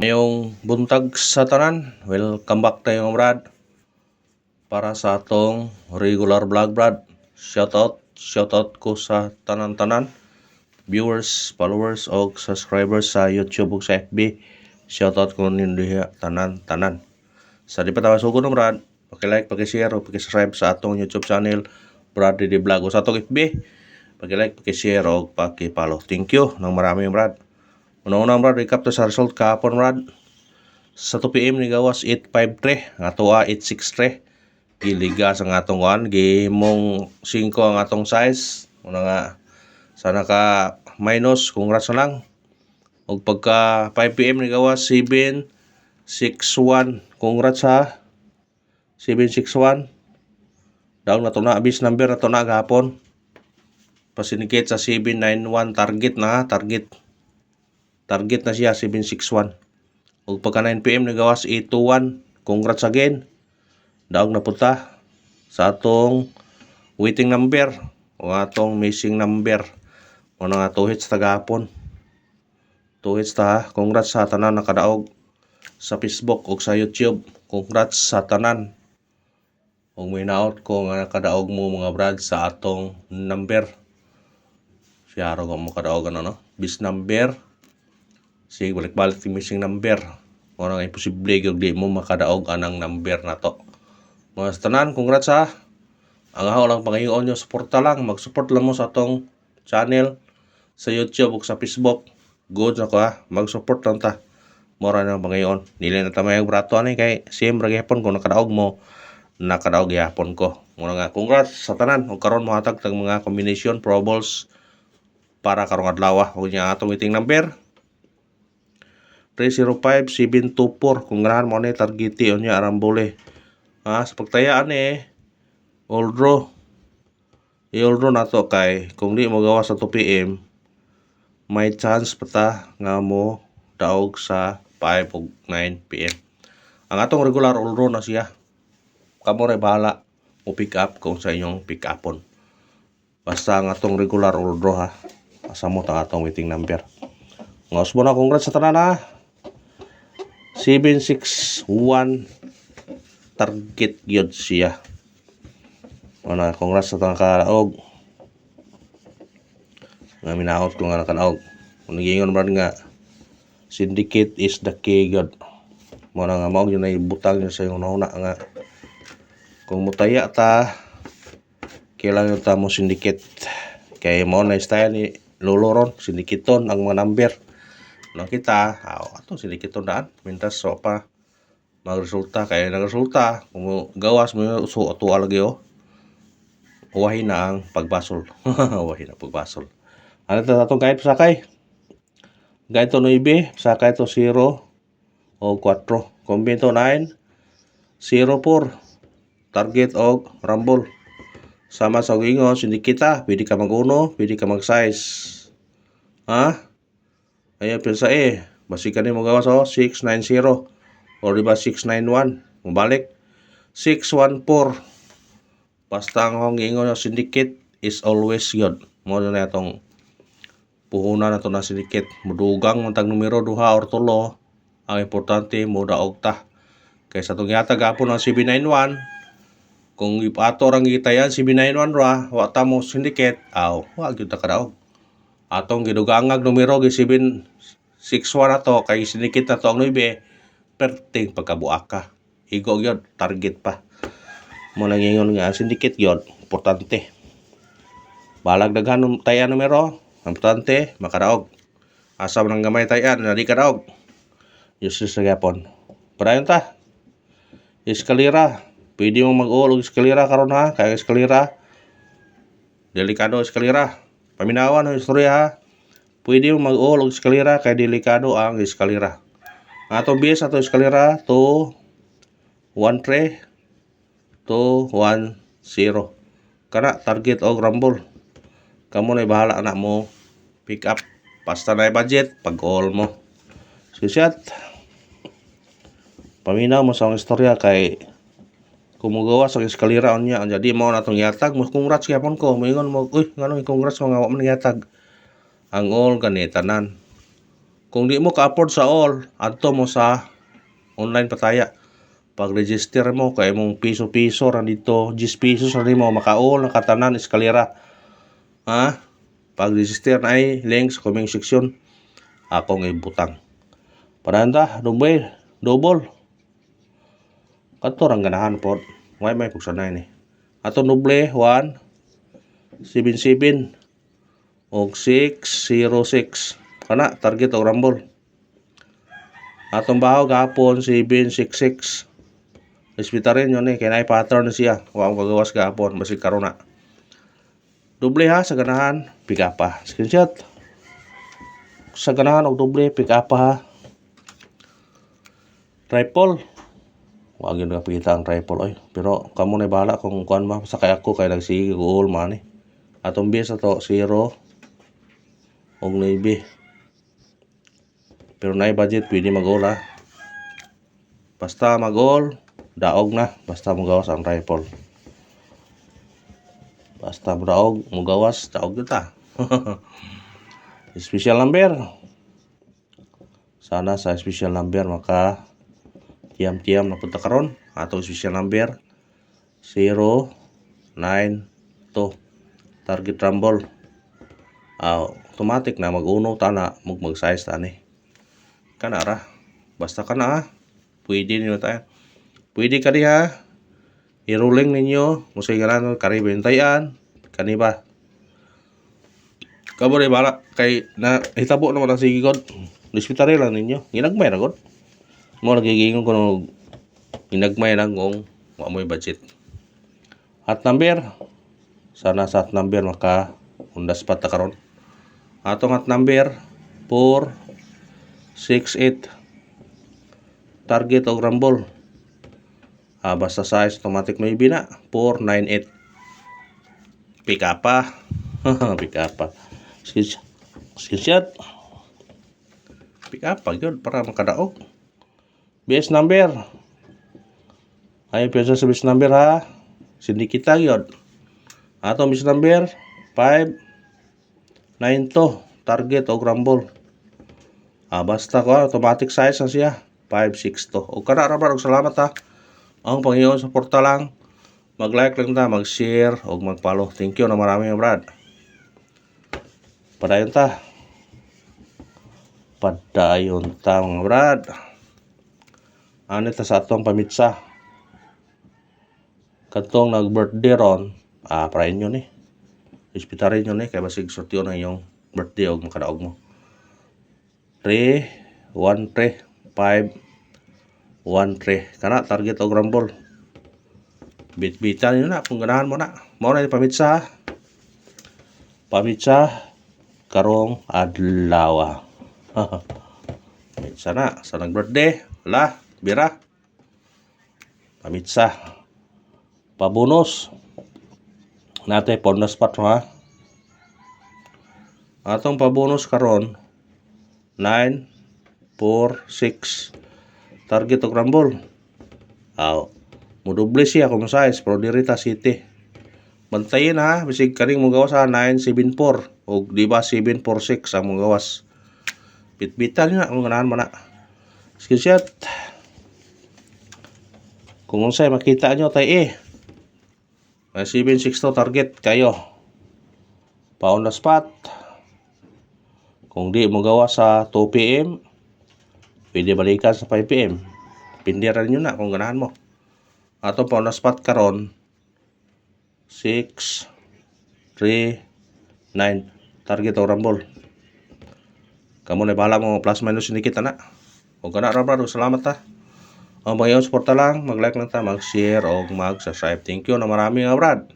Mayong buntag sa tanan, welcome back tayo brad para sa atong regular vlog brad. Shoutout ko sa tanan-tanan, viewers, followers o subscribers sa YouTube o sa FB. Shoutout ko ninyo tanan-tanan. Sa di pa tayo sugod ng brad, paki-like, paki-share o paki-subscribe sa atong YouTube channel Brad Didi Vlog o sa atong FB. Paki-like, paki-share o paki-follow. Thank you ng marami brad. Una-una brad, recap to sa result kahapon brad. Sa 2 PM ni gawas 853, nga tuwa 863. Giliga sa atong 1, gimong 5 ang atong size. Una nga sana ka minus, congrats na lang. Ug pagka 5 PM ni gawas 761, congrats ha. 761. Daw na to na abis number na to na gahapon. Pasinikit sa 791 target na siya 761. Ug pagka 9 PM nagawas 821, congrats again. Daog na punta sa atong waiting number o atong missing number. O nga 2 hits ta gahapon. 2 hits ta, congrats sa tanan nakadaog sa Facebook ug sa YouTube. Congrats sa tanan. Ug may naot ko nga nakadaog mo mga brad sa atong number. Siya ro mo kadaog no? Bis number. Sige, balik-balik yung missing number. Kung imposible yung di mo makadaog anang number na to. Mga tanan, congrats ha. Ang ako lang pangayoon nyo, suporta lang. Mag-support lang mo sa atong channel sa YouTube o sa Facebook. Good na ko ha. Mag-support lang ta. Mura na pangayoon. Nili na tamay ang brato ani kay siyempre gihapon kung nakadaog mo, nakadaog gihapon ko. Muna nga, congrats sa tanan. O karon mo hatag tag mga combination, probables para karong adlaw. O niya atong waiting number 305724. Kung ganahan mo ni targeti o niya arambole. Sa pagtayaan all draw. I-all draw na to kay kung di mo gawa sa 2 PM, may chance pa ta nga mo daog sa 5 o 9 PM. Ang atong regular all draw na siya. Kamo ray bahala mo pick up kung sa inyong pick upon. Basta ang atong regular all draw ha. Asa mo ta atong waiting number. Ngaos mo na, congrats sa tanan ha. 761 target yun siya. Ano, congrats sa tanan kadaog. Nga minaot ko nga nakadaog. Kung nagingon brad nga syndicate is the key god. Muna nga maog yun ay butang yun sa yung nauna nga kung mutaya ta kailangan ta mo syndicate. Kaya mo na style ni Loloron, sindikiton ang mga number. Nakita, ato sindikiton daan. Mintas so pa magresulta. Kaya nagresulta, kung gawas mo yung uso ato alagi uwahin na ang pagbasol. Uwahin na pagbasol. Ano ito natong kahit pasakay? Kahit ito 9, pasakay ito 0 o 4. Kombento 9, 0-4. Target o rumble. Sama sa gingon, sindikita, pwede ka mag-uno, pwede ka mag-size. Ayan, pinsa basi ka mo gawas 690. O diba 691. Mabalik. 614. Basta ang gingon yung syndicate is always good. Mo na itong puhunan na ito na syndicate. Mudugang matag numero 2 or 3. Ang importante, mudaog ta. Kaysa itong yata gapon ng 791. Kung ipato orang kita yan, 791 ra, wata mo syndicate, wag yun ta kadaog. Atong gidugangag numero, 761 na to, kay syndicate na to ang 9, perting pagkabuaka. Higo yun, target pa. Muna ngingon nga, syndicate yun, importante. Balag daghan tayan numero, importante, makadaog. Asa man ang gamay tayan, na di kadaog. Useless na gapon. Padayon ta, eskalera. Pwede mo mag-uol og eskalera karon ha, kaya eskalera delikado eskalera. Paminawan ang istorya ha. Pwede mo mag-uol og eskalera kaya delikado ang eskalera. Atong base ato eskalera to 13 to 10. Kana target og rumble. Kamo na bahala na mo pick up. Basta na budget pag-uol mo. Sisyat. Paminaw mo sa istorya kay kumugawa sa eskalera niya, jadi mo natong yatag mo congrats gyapon ko, moingon mo, uy ngano congrats mo nga wa man yatag. Ang all gani tanan Kung di mo ka-afford sa all, adto mo sa online pataya. Pag-register mo, kay mong piso-piso randito, 10 pesos rin mo, maka-all, nakatanan, eskalera. Ha? Pag-register na ay link sa comment section. Akong ibutang. Paranda, double. Kato rang ganahan po. May pagsanay ni. Ato nuble, 177 og 606. Kana, target o rumble. Atong bahaw gahapon 766. Respeta rin yun kaya na pattern na siya. Huwag magawas gahapon, basig karon na. Doble ha, sa ganahan, pick up pa. Screenshot. Sa ganahan og doble, pick up pa ha. Triple. Huwag yun nakapita ang triple oy. Pero kamo na bahala kung kuan ma. Sakay ako kay nagsige ko all man eh. Atong base ato 0 og 9. Pero na budget pwede mag-all ha. Basta mag-all, daog na. Basta magawas ang triple. Basta daog, magawas, daog kita. Special number. Sana sa special number maka tiam-tiam na punta karon. Atong special number 092. Target rumble. Automatic na mag-uno tana, mag-size tani. Kana ra. Basta kana ha. Pwede niyo tayo. Pwede ka diha. I-rolling ninyo. Musay ganan karibentayan. Kaniba. Kabo rin bala. Kay na hitabo naman ang sige god. Dispitary lang ninyo. Ginagmay na god. Mo nagigingon ko nung ginagmay lang kung maamoy budget. At number. Sana sa at number maka undas pa ta karon. Atong at number 468. Target og rumble. Basta size automatic may bina 498. Pick up pa. Pick up pa. Screenshot. Pick up pa yun para makadaog. BS number. Ay pesa sa BS number ha. Sindikita yun. Atong BS number 592. Target og rumble. Basta ko automatic size na siya 562. O kana ra og salamat ha. Ang Panginoon suporta lang. Mag-like lang ta, mag-share o mag-follow. Thank you na marami brad. Padayon ta mga brad. Ano ta sa atong pamitsa. Katong nag-birthday ron, prayin nyo ni. Ispitarin nyo ni, kaya basig sortyo na yung birthday o makadaog mo. 3, 1, 3, 5, 1, 3. Kana, target o rumble. Bit-bitan nyo na, kung ganahan mo na. Mao na yung pamitsa. Pamitsa, karong adlaw. Pamitsa na, sa nag-birthday, wala, bira. Pamitsa. Pabonus. Natay bonus pa to ha. Atong pabonus karon 9, 4, 6. Target og rumble. Mudoble siya kung size pero dirita city. Bantayin ha, bisig kaning mo gawas sa 974 o di ba 746 ang mo gawas. Bitbitan na kung ganahan man na. Screenshot. Kung unsay makita nyo tay may 762 target kayo. Pa on the spot. Kung di mo gawas sa 2 PM, pwede balikan sa 5 PM. Pindiran nyo na kung ganahan mo. Ato pa on the spot karon 6, 3, 9. Target o rumble. Kamu na bahala mo plus minus syndicate na. O gana ra brad, salamat ta. Ang Panginoon suporta lang, mag-like lang ta, mag-share o mag-subscribe. Thank you na marami nga brad.